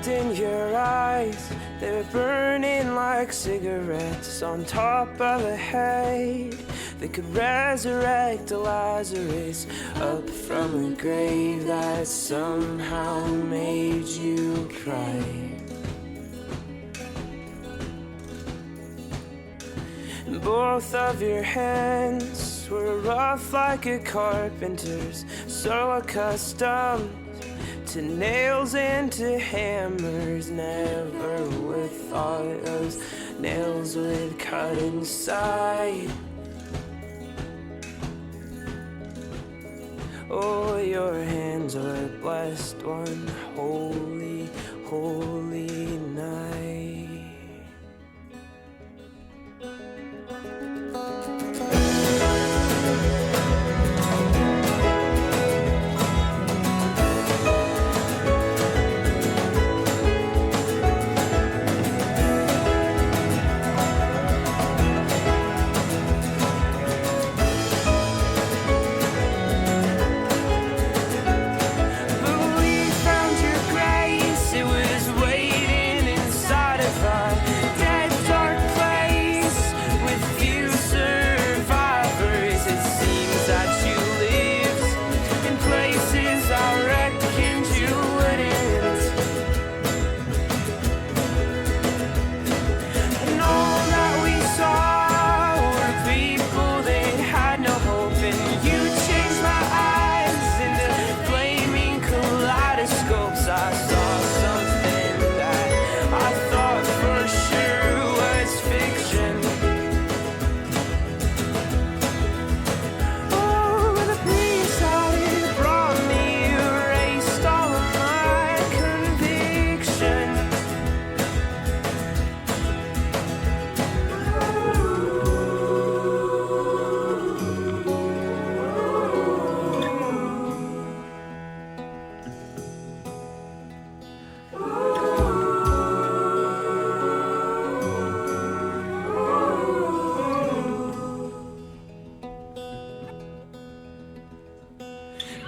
looked in your eyes, they were burning like cigarettes on top of a head. They could resurrect a Lazarus up from a grave that somehow made you cry. And both of your hands were rough like a carpenter's, so accustomed to nails and to hammers. Never would thought those nails would cut inside. Oh, your hands are blessed one holy, holy night.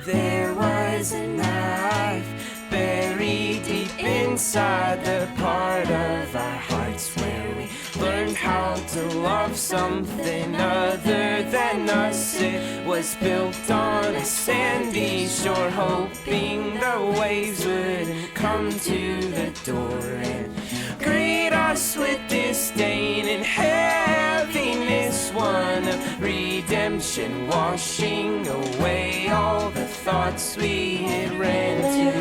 There was a knife buried deep inside the part of our hearts where we learned how to love something other than us. It was built on a sandy shore, hoping the waves wouldn't come to the door and greet us with disdain and heaviness, one of redemption, washing away all the thoughts we had ran to.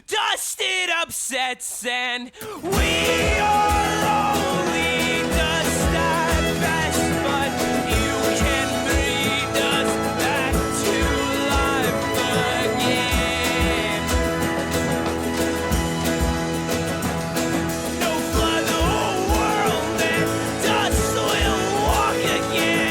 Dusted upsets, and we are only dust at best, but you can breed us back to life again. No flood the world, and dust will walk again.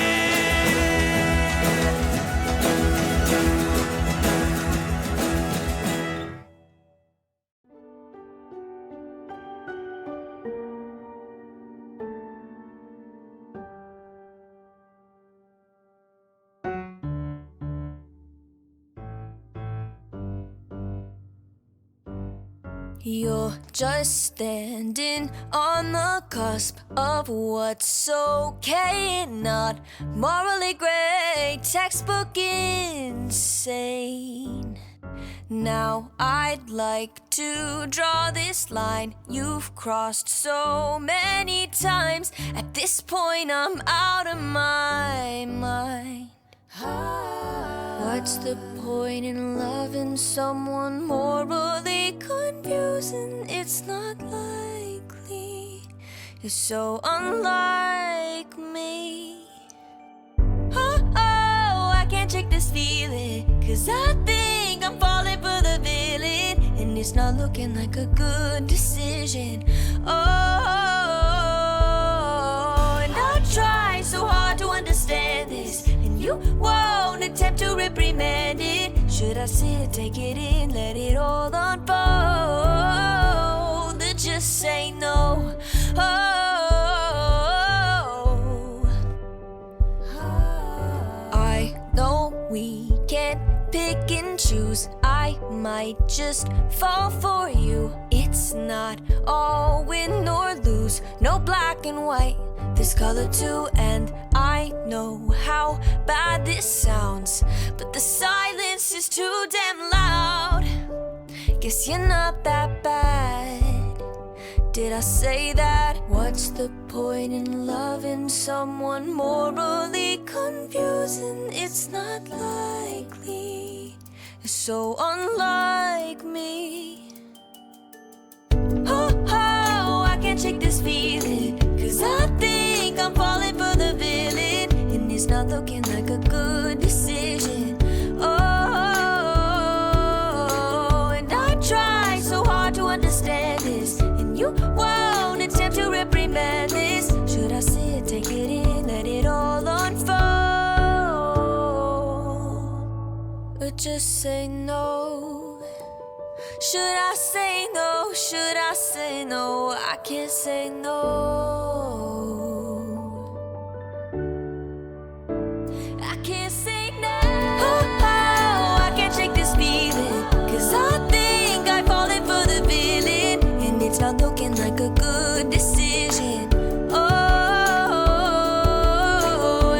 You're just standing on the cusp of what's okay and not morally gray, textbook insane. Now I'd like to draw this line you've crossed so many times. At this point I'm out of my mind. What's the point? point in loving someone morally confusing? It's not likely. You're so unlike me. Oh, I can't shake this feeling, 'cause I think I'm falling for the villain, and it's not looking like a good decision. Oh, and I try so hard to understand this, and you won't attempt to reprimand it. Should I sit, take it in, let it all unfold, or just say no? I know we can't pick and choose. I might just fall for you. It's not all win or lose, no black and white, there's color too. And I know how bad this sounds, but the silence is too damn loud. Guess you're not that bad. Did I say that? What's the point in loving someone morally confusing? It's not likely. You're so unlike me. Oh, I can't shake this feeling, 'cause I think I'm falling for the villain, and it's not looking like a good decision. Oh, and I try so hard to understand this, and you won't attempt to reprimand this. Should I sit, take it in, let it all unfold, or just say no? Should I say no? Should I say no? I can't say no. I can't say no. Oh, I can't shake this feeling, 'cause I think I'm falling for the villain, and it's not looking like a good decision. Oh,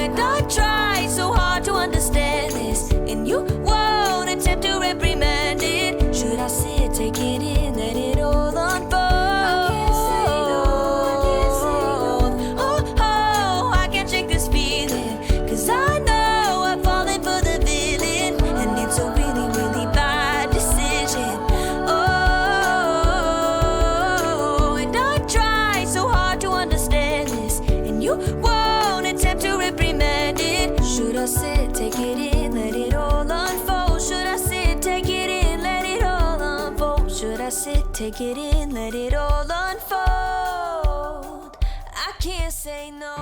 and I try so hard to understand this, and you won't attempt to reprimand it. Should I sit, take it in, let it all unfold? I can't say no, I can't say no. Oh, I can't shake this feeling, 'cause I know I'm falling for the villain, and it's a really, really bad decision. Oh, and I try so hard to understand this, and you won't attempt to reprimand it. Should I sit, take it in, let it all unfold? Should I sit, take it in, let it all unfold? Should I sit, take it in, let it all unfold? I can't say no.